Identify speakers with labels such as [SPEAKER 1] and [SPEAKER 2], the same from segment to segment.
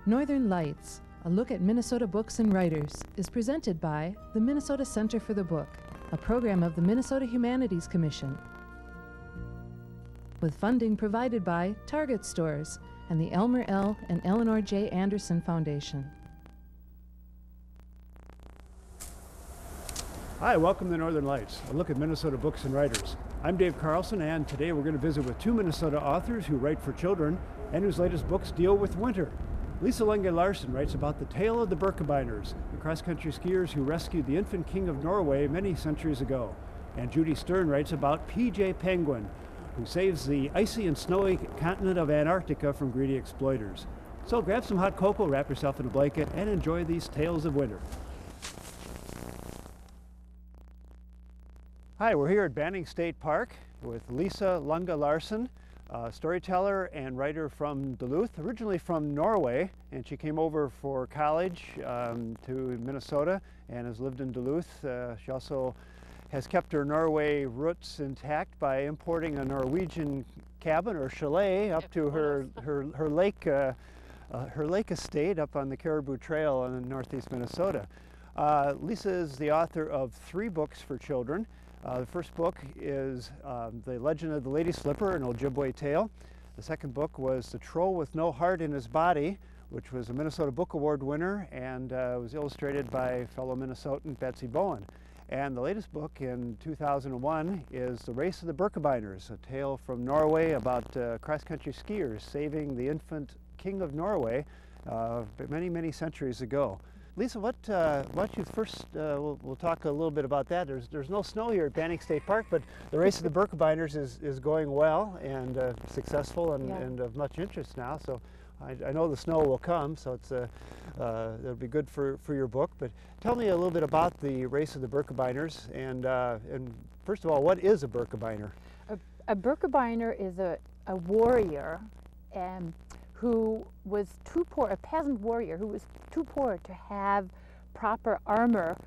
[SPEAKER 1] Northern Lights, a look at Minnesota books and writers, is presented by the Minnesota Center for the Book, a program of the Minnesota Humanities Commission, with funding provided by Target Stores and the Elmer L. and Eleanor J. Anderson Foundation.
[SPEAKER 2] Hi, welcome to Northern Lights, a look at Minnesota books and writers. I'm Dave Carlson, and today we're going to visit with two Minnesota authors who write for children and whose latest books deal with winter. Lise Lunge-Larsen writes about the tale of the Birkebeiners, the cross-country skiers who rescued the infant King of Norway many centuries ago. And Judy Stern writes about P.J. Penguin, who saves the icy and snowy continent of Antarctica from greedy exploiters. So grab some hot cocoa, wrap yourself in a blanket, and enjoy these tales of winter. Hi, we're here at Banning State Park with Lise Lunge-Larsen, storyteller and writer from Duluth, originally from Norway, and she came over for college to Minnesota and has lived in Duluth. She also has kept her Norway roots intact by importing a Norwegian cabin or chalet up to her lake estate up on the Caribou Trail in northeast Minnesota. Lise is the author of 3 books for children. The first book is The Legend of the Ladyslipper, an Ojibwe tale. The second book was The Troll with No Heart in His Body, which was a Minnesota Book Award winner and was illustrated by fellow Minnesotan Betsy Bowen. And the latest book in 2001 is The Race of the Birkebeiners, a tale from Norway about cross-country skiers saving the infant King of Norway many, many centuries ago. Lise, why don't you first, we'll talk a little bit about that. There's no snow here at Banning State Park, but the Race of the Birkebeiners is going well and successful and of much interest now. So I know the snow will come, so it'll be good for your book. But tell me a little bit about the Race of the Birkebeiners, and first of all, what is a Birkebeiner?
[SPEAKER 3] A Birkebeiner is a warrior who was too poor, a peasant warrior who was too poor to have proper armor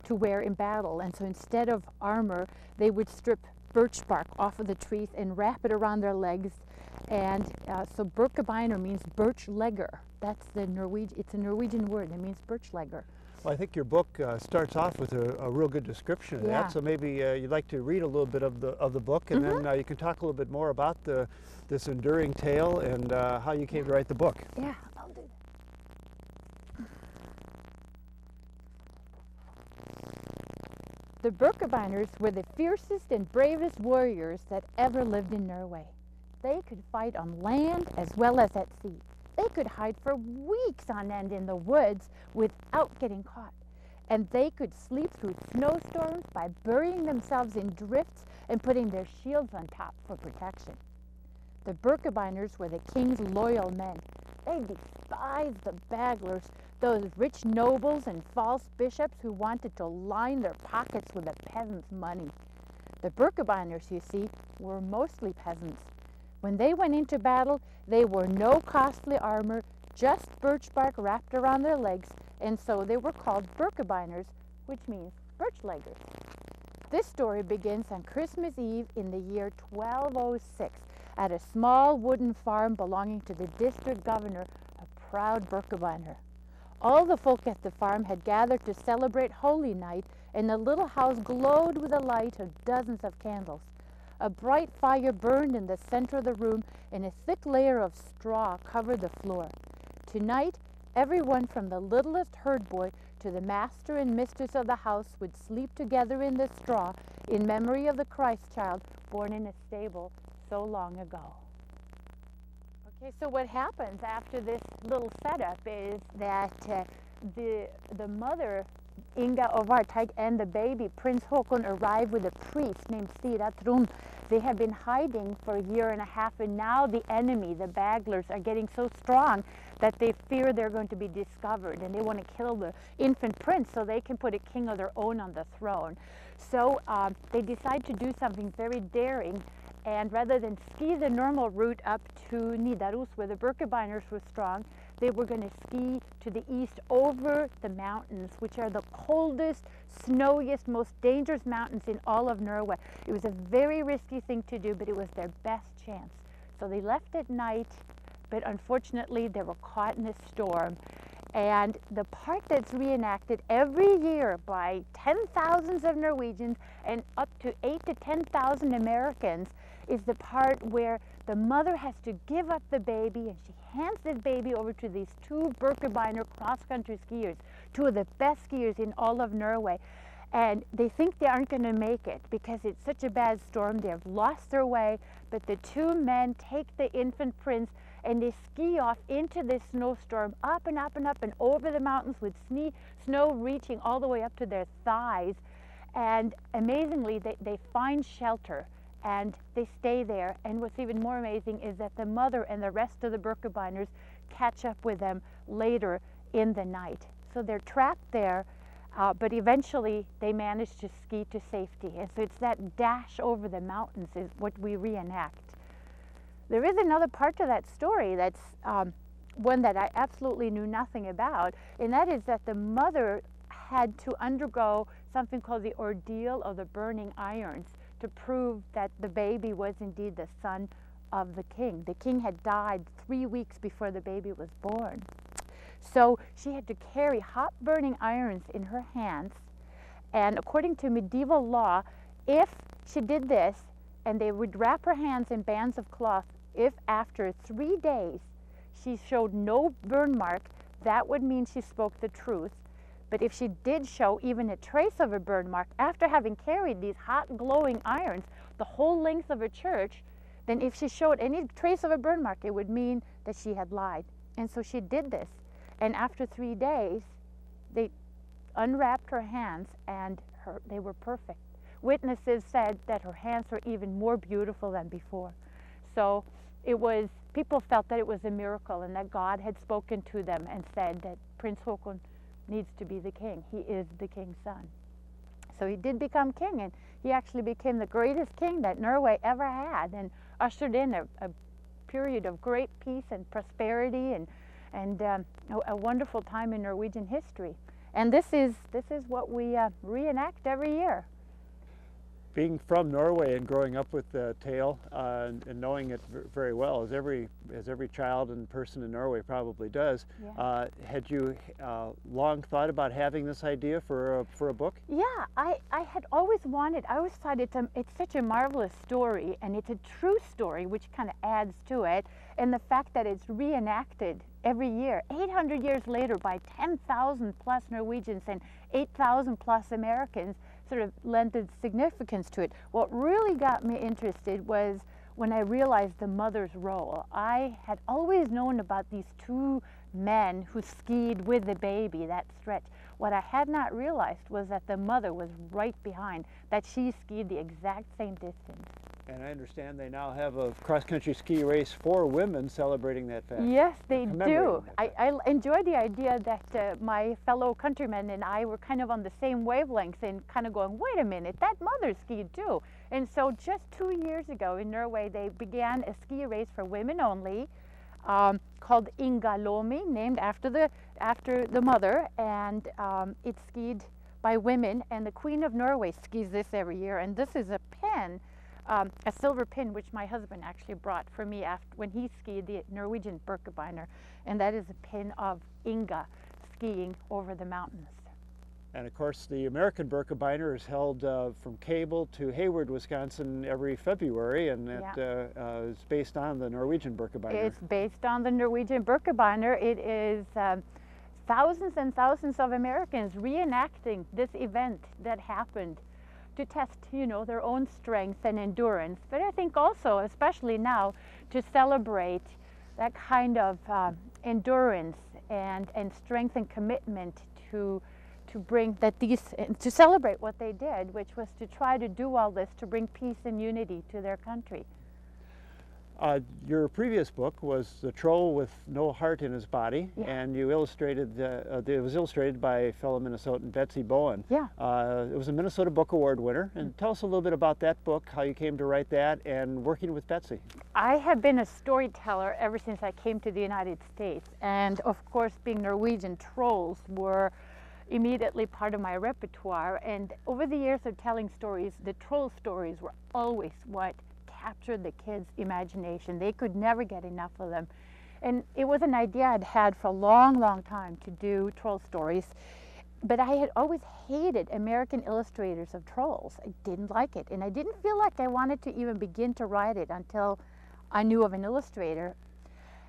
[SPEAKER 3] to wear in battle. And so instead of armor, they would strip birch bark off of the trees and wrap it around their legs. And so Birkebeiner means birch legger. That's the it's a Norwegian word. It means birch legger.
[SPEAKER 2] Well, I think your book starts off with a real good description of that. So maybe you'd like to read a little bit of the book, and then you can talk a little bit more about this enduring tale and how you came to write the book.
[SPEAKER 3] Yeah, I'll do that. The Birkebeiners were the fiercest and bravest warriors that ever lived in Norway. They could fight on land as well as at sea. They could hide for weeks on end in the woods without getting caught. And they could sleep through snowstorms by burying themselves in drifts and putting their shields on top for protection. The Birkebeiners were the king's loyal men. They despised the bagglers, those rich nobles and false bishops who wanted to line their pockets with the peasants' money. The Birkebeiners, you see, were mostly peasants. When they went into battle, they wore no costly armor, just birch bark wrapped around their legs, and so they were called Birkebeiners, which means birch leggers. This story begins on Christmas Eve in the year 1206 at a small wooden farm belonging to the district governor, a proud Birkebeiner. All the folk at the farm had gathered to celebrate Holy Night, and the little house glowed with the light of dozens of candles. A bright fire burned in the center of the room, and a thick layer of straw covered the floor. Tonight, everyone from the littlest herd boy to the master and mistress of the house would sleep together in the straw in memory of the Christ child born in a stable so long ago. Okay, so what happens after this little setup is that the mother Inga of Artaig and the baby, Prince Haakon, arrive with a priest named Sira Trond. They have been hiding for a year and a half, and now the enemy, the Baglers, are getting so strong that they fear they're going to be discovered, and they want to kill the infant prince so they can put a king of their own on the throne. So they decide to do something very daring, and rather than ski the normal route up to Nidaros, where the Birkebeiners were strong, they were going to ski to the east over the mountains, which are the coldest, snowiest, most dangerous mountains in all of Norway. It was a very risky thing to do, but it was their best chance. So they left at night, but unfortunately they were caught in a storm. And the part that's reenacted every year by 10,000s of Norwegians and up to 8,000 to 10,000 Americans is the part where the mother has to give up the baby, and she hands this baby over to these two Birkebeiner cross-country skiers, two of the best skiers in all of Norway. And they think they aren't going to make it because it's such a bad storm. They have lost their way, but the two men take the infant prince and they ski off into this snowstorm, up and up and up and over the mountains with snow reaching all the way up to their thighs. And amazingly, they find shelter and they stay there. And what's even more amazing is that the mother and the rest of the Birkebeiners catch up with them later in the night. So they're trapped there, but eventually they manage to ski to safety. And so it's that dash over the mountains is what we reenact. There is another part to that story that's one that I absolutely knew nothing about, and that is that the mother had to undergo something called the ordeal of the burning irons to prove that the baby was indeed the son of the king. The king had died 3 weeks before the baby was born. So she had to carry hot burning irons in her hands, and according to medieval law, if she did this, and they would wrap her hands in bands of cloth, if after 3 days she showed no burn mark, that would mean she spoke the truth. But if she did show even a trace of a burn mark after having carried these hot glowing irons the whole length of a church, then if she showed any trace of a burn mark, it would mean that she had lied. And so she did this. And after 3 days, they unwrapped her hands and they were perfect. Witnesses said that her hands were even more beautiful than before. So people felt that it was a miracle and that God had spoken to them and said that Prince Haakon needs to be the king. He is the king's son. So he did become king, and he actually became the greatest king that Norway ever had and ushered in a period of great peace and prosperity and a wonderful time in Norwegian history. And this is what we reenact every year.
[SPEAKER 2] Being from Norway and growing up with the tale and knowing it very well, as every child and person in Norway probably does, yeah. Had you long thought about having this idea for a book?
[SPEAKER 3] Yeah, I had always wanted. I always thought it's such a marvelous story, and it's a true story, which kind of adds to it. And the fact that it's reenacted every year, 800 years later, by 10,000 plus Norwegians and 8,000 plus Americans, sort of lended significance to it. What really got me interested was when I realized the mother's role. I had always known about these two men who skied with the baby, that stretch. What I had not realized was that the mother was right behind, that she skied the exact same distance.
[SPEAKER 2] And I understand they now have a cross-country ski race for women celebrating that fact.
[SPEAKER 3] Yes, they do. I enjoy the idea that my fellow countrymen and I were kind of on the same wavelengths and kind of going, wait a minute, that mother skied too. And so just 2 years ago in Norway, they began a ski race for women only called Ingalomi, named after the mother, and it's skied by women. And the Queen of Norway skis this every year, and this is a pin. A silver pin, which my husband actually brought for me when he skied the Norwegian Birkebeiner, and that is a pin of Inga skiing over the mountains.
[SPEAKER 2] And of course, the American Birkebeiner is held from Cable to Hayward, Wisconsin every February, and that is based on the Norwegian Birkebeiner.
[SPEAKER 3] It's based on the Norwegian Birkebeiner. It is thousands and thousands of Americans reenacting this event that happened to test, their own strength and endurance, but I think also, especially now, to celebrate that kind of endurance and strength and commitment to to bring that to celebrate what they did, which was to try to do all this to bring peace and unity to their country.
[SPEAKER 2] Your previous book was The Troll with No Heart in His Body,
[SPEAKER 3] Yeah.
[SPEAKER 2] and you illustrated, it was illustrated by fellow Minnesotan Betsy Bowen.
[SPEAKER 3] Yeah.
[SPEAKER 2] It was a Minnesota Book Award winner, and tell us a little bit about that book, how you came to write that, and working with Betsy.
[SPEAKER 3] I have been a storyteller ever since I came to the United States, and of course being Norwegian, trolls were immediately part of my repertoire, and over the years of telling stories, the troll stories were always what captured the kids' imagination. They could never get enough of them. And it was an idea I'd had for a long, long time to do troll stories. But I had always hated American illustrators of trolls. I didn't like it. And I didn't feel like I wanted to even begin to write it until I knew of an illustrator.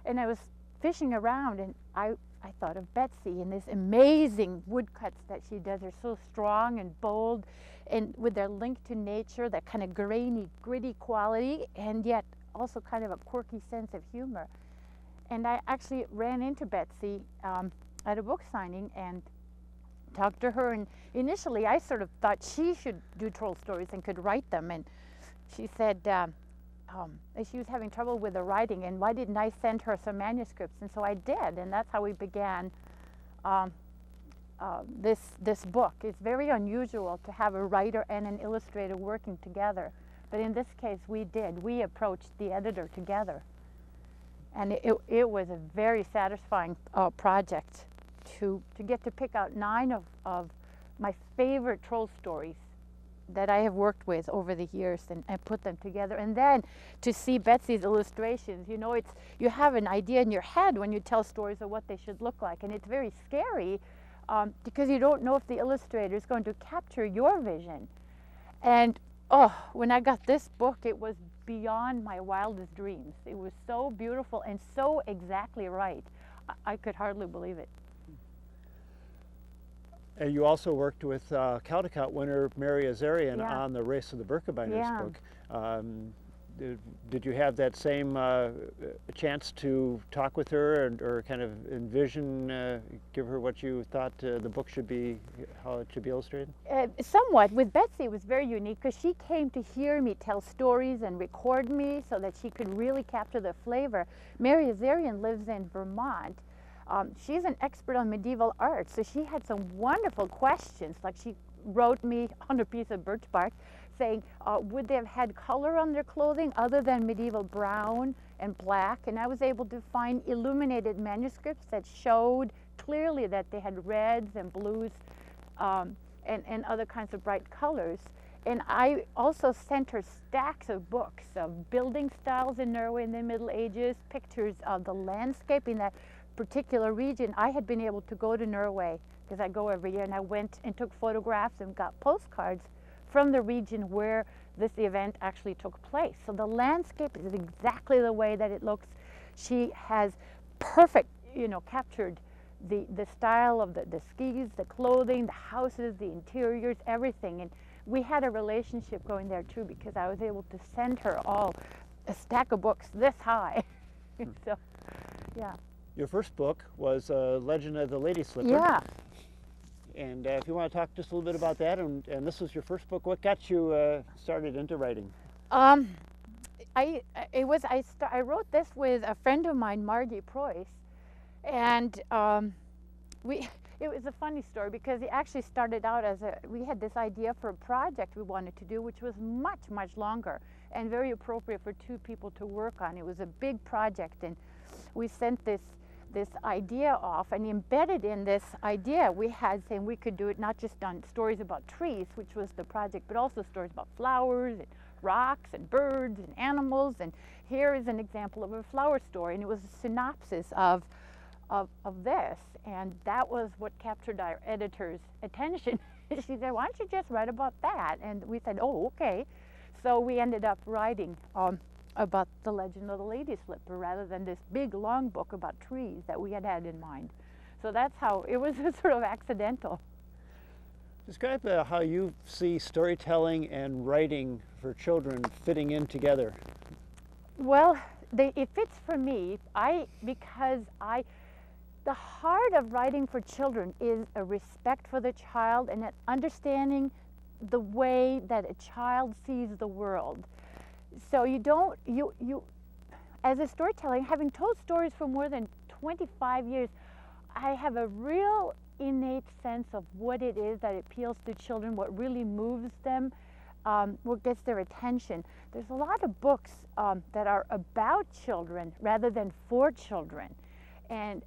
[SPEAKER 3] And I was fishing around and I thought of Betsy and this amazing woodcuts that she does. They're so strong and bold, and with their link to nature, that kind of grainy, gritty quality, and yet also kind of a quirky sense of humor. And I actually ran into Betsy at a book signing and talked to her, and initially I sort of thought she should do troll stories and could write them, and she said that she was having trouble with the writing, and why didn't I send her some manuscripts? And so I did, and that's how we began this book. It's very unusual to have a writer and an illustrator working together, but in this case we approached the editor together, and it was a very satisfying project to get to pick out 9 of my favorite troll stories that I have worked with over the years and put them together, and then to see Betsy's illustrations. You know, you have an idea in your head when you tell stories of what they should look like, and it's very scary because you don't know if the illustrator is going to capture your vision. And when I got this book, it was beyond my wildest dreams. It was so beautiful and so exactly right. I could hardly believe it.
[SPEAKER 2] And you also worked with Caldecott-winner Mary Azarian
[SPEAKER 3] Yeah.
[SPEAKER 2] on the Race of the Birkebeiners
[SPEAKER 3] Yeah.
[SPEAKER 2] book. Did you have that same chance to talk with her or kind of envision, give her what you thought the book should be, how it should be illustrated?
[SPEAKER 3] Somewhat. With Betsy, it was very unique because she came to hear me tell stories and record me so that she could really capture the flavor. Mary Azarian lives in Vermont. She's an expert on medieval art, so she had some wonderful questions. Like she wrote me on a piece of birch bark saying, would they have had color on their clothing other than medieval brown and black? And I was able to find illuminated manuscripts that showed clearly that they had reds and blues and other kinds of bright colors. And I also sent her stacks of books of building styles in Norway in the Middle Ages, pictures of the landscape in that particular region. I had been able to go to Norway because I go every year, and I went and took photographs and got postcards from the region where this event actually took place. So the landscape is exactly the way that it looks. She has perfect, captured the style of the skis, the clothing, the houses, the interiors, everything. And we had a relationship going there too, because I was able to send her a stack of books this high. So, yeah.
[SPEAKER 2] Your first book was Legend of the Ladyslipper.
[SPEAKER 3] Yeah.
[SPEAKER 2] And if you want to talk just a little bit about that, and this was your first book, what got you started into writing?
[SPEAKER 3] I wrote this with a friend of mine, Margie Preuss, and it was a funny story because it actually started out as we had this idea for a project we wanted to do, which was much, much longer and very appropriate for 2 people to work on. It was a big project, and we sent this idea off, and embedded in this idea we had saying we could do it not just on stories about trees, which was the project, but also stories about flowers and rocks and birds and animals. And here is an example of a flower story, and it was a synopsis of this, and that was what captured our editor's attention. She said, why don't you just write about that? And we said, oh, okay. So we ended up writing about the legend of the Ladyslipper rather than this big long book about trees that we had in mind. So that's how it was sort of accidental.
[SPEAKER 2] Describe how you see storytelling and writing for children fitting in together.
[SPEAKER 3] Well, it fits for me because The heart of writing for children is a respect for the child and an understanding the way that a child sees the world. So as a storyteller, having told stories for more than 25 years, I have a real innate sense of what it is that appeals to children, what really moves them, what gets their attention. There's a lot of books that are about children rather than for children. And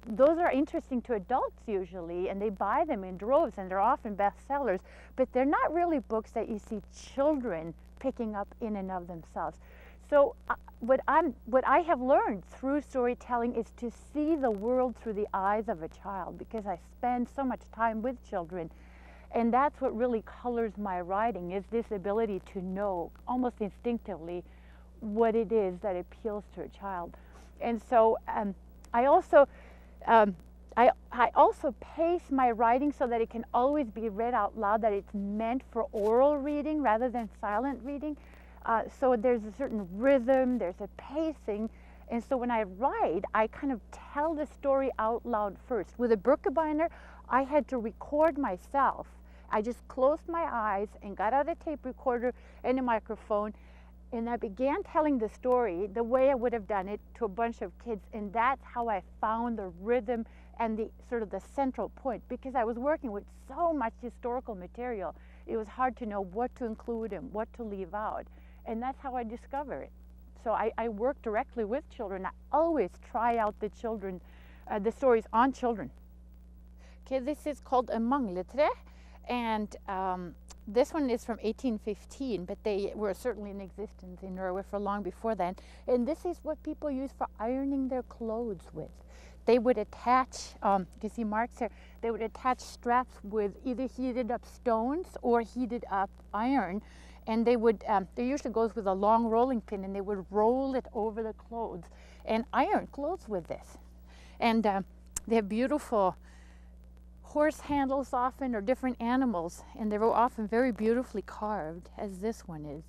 [SPEAKER 3] those are interesting to adults usually, and they buy them in droves, and they're often bestsellers, but they're not really books that you see children picking up in and of themselves. So what I have learned through storytelling is to see the world through the eyes of a child, because I spend so much time with children, and that's what really colors my writing, is this ability to know almost instinctively what it is that appeals to a child. And so I also pace my writing so that it can always be read out loud, that it's meant for oral reading rather than silent reading. So there's a certain rhythm, there's a pacing, and so when I write, I kind of tell the story out loud first. With a Birkebeiner, I had to record myself. I just closed my eyes and got out a tape recorder and a microphone, and I began telling the story the way I would have done it to a bunch of kids, and that's how I found the rhythm and the sort of the central point, because I was working with so much historical material. It was hard to know what to include and what to leave out, and that's how I discover it. So I work directly with children. I always try out the stories on children. Okay, this is called a mangletre, and this one is from 1815, but they were certainly in existence in Norway for long before then. And this is what people use for ironing their clothes with. They would attach, you see marks here, they would attach straps with either heated up stones or heated up iron. And they would, they usually goes with a long rolling pin, and they would roll it over the clothes and iron clothes with this. And they have beautiful horse handles often, or different animals, and they were often very beautifully carved, as this one is.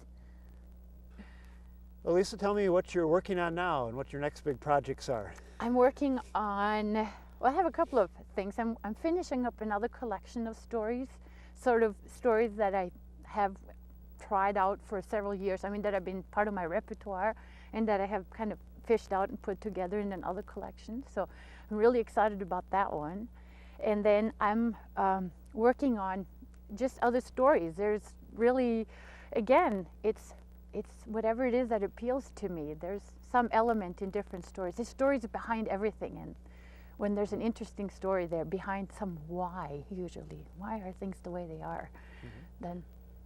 [SPEAKER 2] Well, Lisa, tell me what you're working on now and what your next big projects are.
[SPEAKER 3] I'm working on, well, I have a couple of things. I'm finishing up another collection of stories, sort of stories that I have tried out for several years. I mean, that have been part of my repertoire and that I have kind of fished out and put together in another collection. So I'm really excited about that one. And then I'm working on just other stories. There's really, again, it's whatever it is that appeals to me. There's some element in different stories. There's stories behind everything, and when there's an interesting story there behind some why, usually, why are things the way they are, then.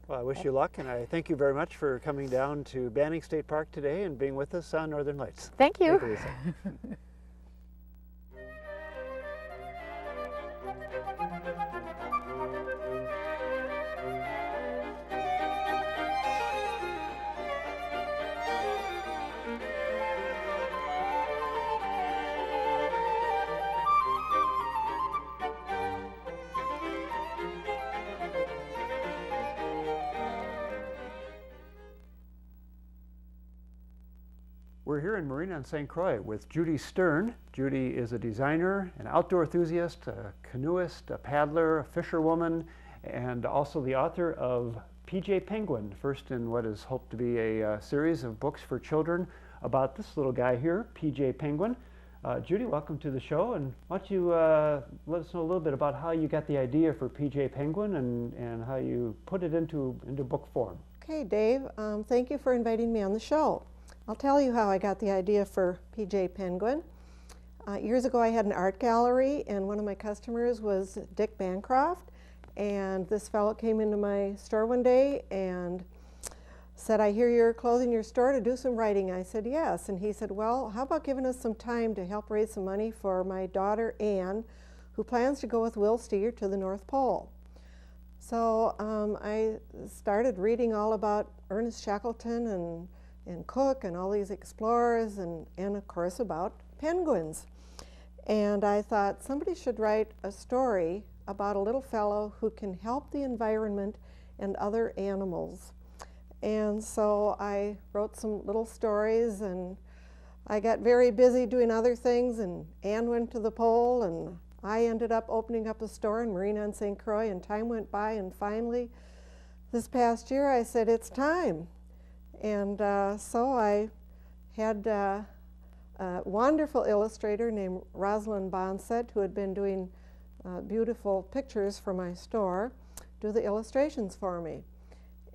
[SPEAKER 2] Well, I wish you luck, and I thank you very much for coming down to Banning State Park today and being with us on Northern Lights.
[SPEAKER 3] Thank you.
[SPEAKER 2] Thank you, Lisa. We're here in Marina and St. Croix with Judy Stern. Judy is a designer, an outdoor enthusiast, a canoeist, a paddler, a fisherwoman, and also the author of PJ Penguin, first in what is hoped to be a series of books for children about this little guy here, PJ Penguin. Judy, welcome to the show, and why don't you let us know a little bit about how you got the idea for PJ Penguin and how you put it into book form.
[SPEAKER 4] Okay, Dave, thank you for inviting me on the show. I'll tell you how I got the idea for PJ Penguin. Years ago I had an art gallery, and one of my customers was Dick Bancroft, and this fellow came into my store one day and said, "I hear you're closing your store to do some writing." I said, "Yes," and he said, "Well, how about giving us some time to help raise some money for my daughter Anne, who plans to go with Will Steer to the North Pole." So I started reading all about Ernest Shackleton and Cook and all these explorers, and of course about penguins. And I thought somebody should write a story about a little fellow who can help the environment and other animals. And so I wrote some little stories, and I got very busy doing other things, and Ann went to the pole, and I ended up opening up a store in Marina and St. Croix, and time went by, and finally, this past year, I said, it's time. And so I had a wonderful illustrator named Rosalind Bonset, who had been doing beautiful pictures for my store, do the illustrations for me.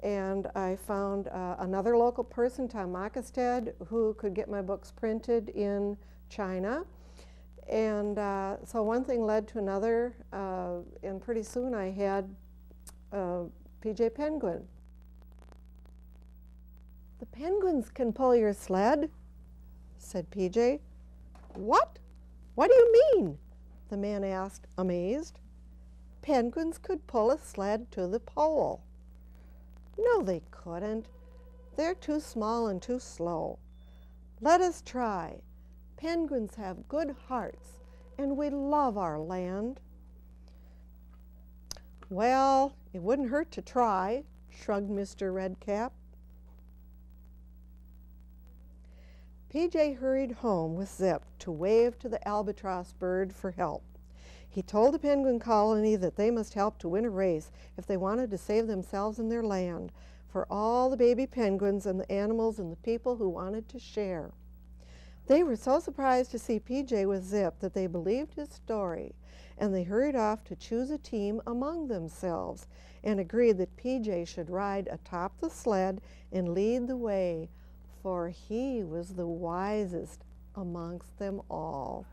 [SPEAKER 4] And I found another local person, Tom Makestead, who could get my books printed in China. And so one thing led to another, and pretty soon I had PJ Penguin. "The penguins can pull your sled," said PJ. "What? What do you mean?" the man asked, amazed. "Penguins could pull a sled to the pole." "No, they couldn't. They're too small and too slow. Let us try. Penguins have good hearts, and we love our land." "Well, it wouldn't hurt to try," shrugged Mr. Redcap. PJ hurried home with Zip to wave to the albatross bird for help. He told the penguin colony that they must help to win a race if they wanted to save themselves and their land, for all the baby penguins and the animals and the people who wanted to share. They were so surprised to see PJ with Zip that they believed his story, and they hurried off to choose a team among themselves and agreed that PJ should ride atop the sled and lead the way, for he was the wisest amongst them all.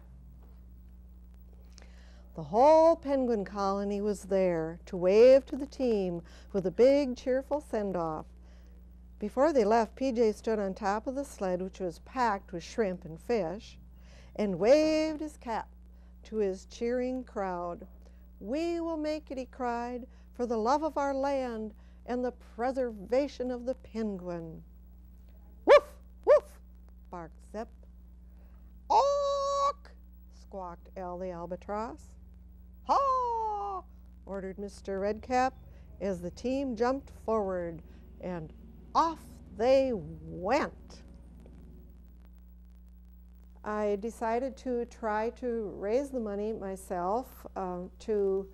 [SPEAKER 4] The whole penguin colony was there to wave to the team with a big cheerful send-off. Before they left, PJ stood on top of the sled, which was packed with shrimp and fish, and waved his cap to his cheering crowd. "We will make it," he cried, "for the love of our land and the preservation of the penguin." "Woof, woof," barked Zip. "Awk," squawked Al the albatross. "Haw!" ordered Mr. Redcap as the team jumped forward, and off they went. I decided to try to raise the money myself to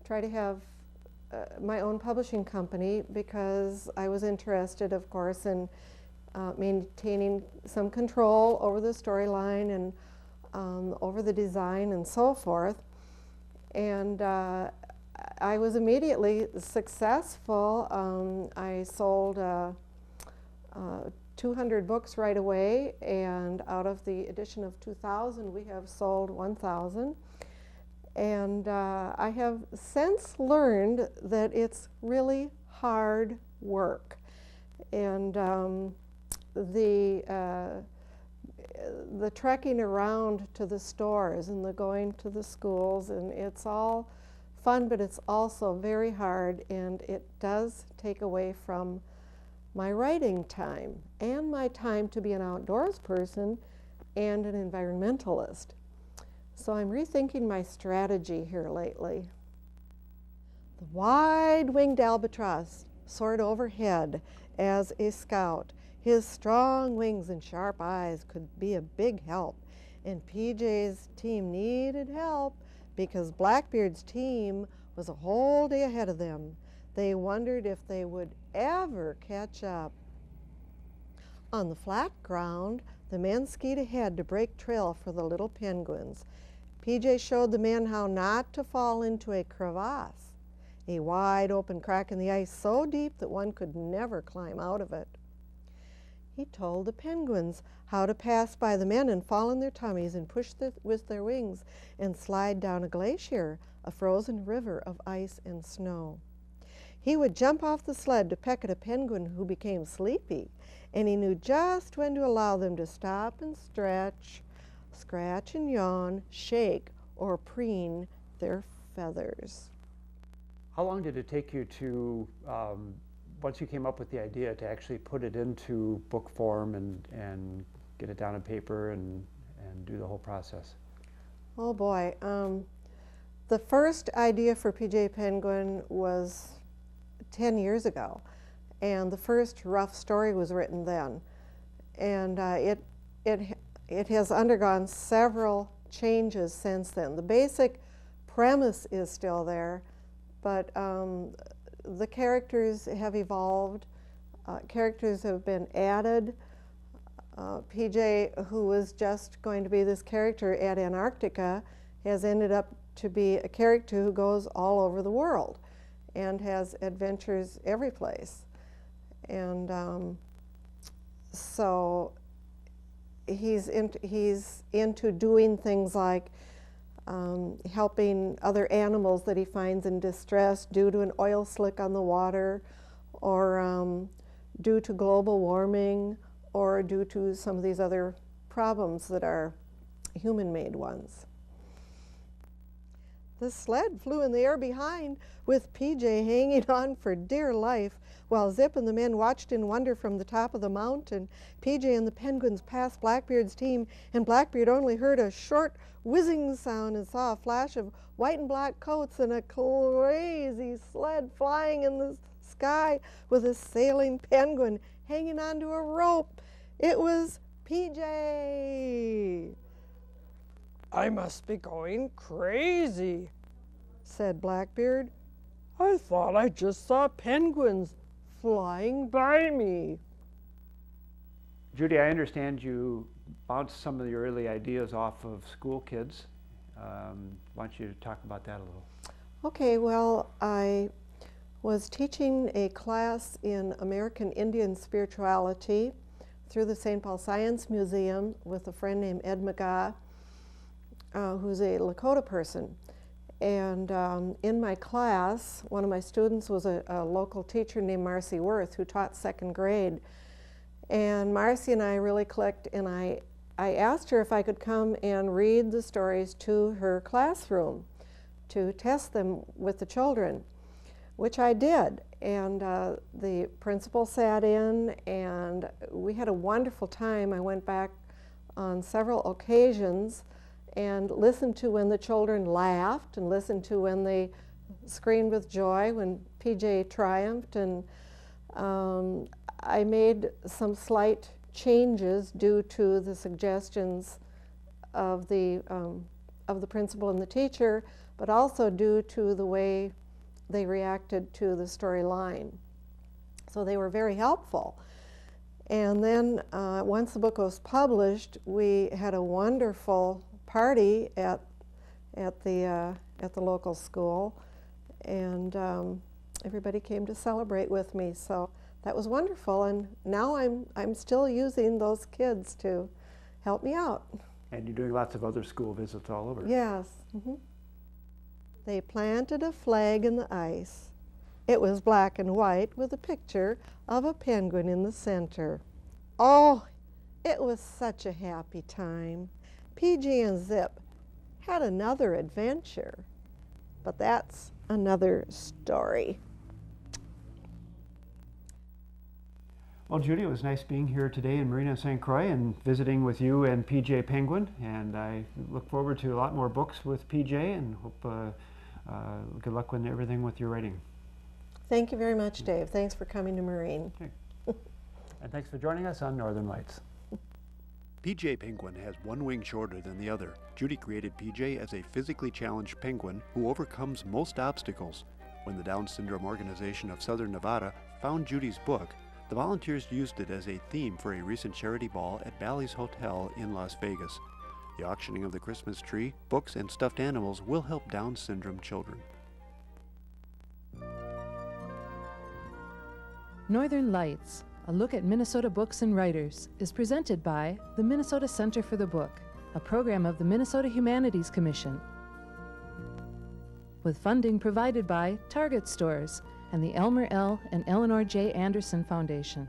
[SPEAKER 4] try to have my own publishing company, because I was interested, of course, in maintaining some control over the storyline and over the design and so forth. And I was immediately successful. I sold 200 books right away, and out of the edition of 2000, we have sold 1,000. And I have since learned that it's really hard work. And the trekking around to the stores and the going to the schools, and it's all fun, but it's also very hard, and it does take away from my writing time and my time to be an outdoors person and an environmentalist. So I'm rethinking my strategy here lately. The wide-winged albatross soared overhead as a scout. His strong wings and sharp eyes could be a big help, and PJ's team needed help because Blackbeard's team was a whole day ahead of them. They wondered if they would ever catch up. On the flat ground, the men skied ahead to break trail for the little penguins. PJ showed the men how not to fall into a crevasse, a wide open crack in the ice so deep that one could never climb out of it. He told the penguins how to pass by the men and fall on their tummies and push with their wings and slide down a glacier, a frozen river of ice and snow. He would jump off the sled to peck at a penguin who became sleepy, and he knew just when to allow them to stop and stretch, scratch and yawn, shake, or preen their feathers.
[SPEAKER 2] How long did it take you to, once you came up with the idea, to actually put it into book form and get it down on paper and do the whole process?
[SPEAKER 4] Oh boy. The first idea for PJ Penguin was 10 years ago, and the first rough story was written then. And it has undergone several changes since then. The basic premise is still there, but the characters have evolved. Characters have been added. PJ, who was just going to be this character at Antarctica, has ended up to be a character who goes all over the world and has adventures every place. And so he's into doing things like helping other animals that he finds in distress due to an oil slick on the water, or due to global warming, or due to some of these other problems that are human-made ones. The sled flew in the air behind, with PJ hanging on for dear life, while Zip and the men watched in wonder from the top of the mountain. PJ and the penguins passed Blackbeard's team, and Blackbeard only heard a short whizzing sound and saw a flash of white and black coats and a crazy sled flying in the sky with a sailing penguin hanging onto a rope. It was PJ.
[SPEAKER 5] "I must be going crazy,"
[SPEAKER 4] said Blackbeard.
[SPEAKER 5] "I thought I just saw penguins flying by me."
[SPEAKER 2] Judy, I understand you bounced some of your early ideas off of school kids. Why don't you talk about that a little?
[SPEAKER 4] Okay, well, I was teaching a class in American Indian spirituality through the St. Paul Science Museum with a friend named Ed McGaugh, who's a Lakota person. And in my class, one of my students was a local teacher named Marcy Worth, who taught second grade. And Marcy and I really clicked, and I asked her if I could come and read the stories to her classroom to test them with the children, which I did. And the principal sat in, and we had a wonderful time. I went back on several occasions and listened to when the children laughed, and listened to when they screamed with joy when PJ triumphed. And I made some slight changes due to the suggestions of the principal and the teacher, but also due to the way they reacted to the storyline. So they were very helpful. And then once the book was published, we had a wonderful party at the local school, and everybody came to celebrate with me. So that was wonderful, and now I'm still using those kids to help me out.
[SPEAKER 2] And you're doing lots of other school visits all over.
[SPEAKER 4] Yes. Mm-hmm. They planted a flag in the ice. It was black and white with a picture of a penguin in the center. Oh, it was such a happy time. PJ and Zip had another adventure, but that's another story.
[SPEAKER 2] Well, Judy, it was nice being here today in Marina St. Croix and visiting with you and PJ Penguin, and I look forward to a lot more books with PJ, and hope good luck with everything with your writing.
[SPEAKER 4] Thank you very much, Dave. Thanks for coming to Marine.
[SPEAKER 2] Okay. And thanks for joining us on Northern Lights.
[SPEAKER 6] PJ Penguin has one wing shorter than the other. Judy created PJ as a physically challenged penguin who overcomes most obstacles. When the Down Syndrome Organization of Southern Nevada found Judy's book, the volunteers used it as a theme for a recent charity ball at Bally's Hotel in Las Vegas. The auctioning of the Christmas tree, books, and stuffed animals will help Down syndrome children.
[SPEAKER 1] Northern Lights, a look at Minnesota books and writers, is presented by the Minnesota Center for the Book, a program of the Minnesota Humanities Commission, with funding provided by Target Stores and the Elmer L. and Eleanor J. Anderson Foundation.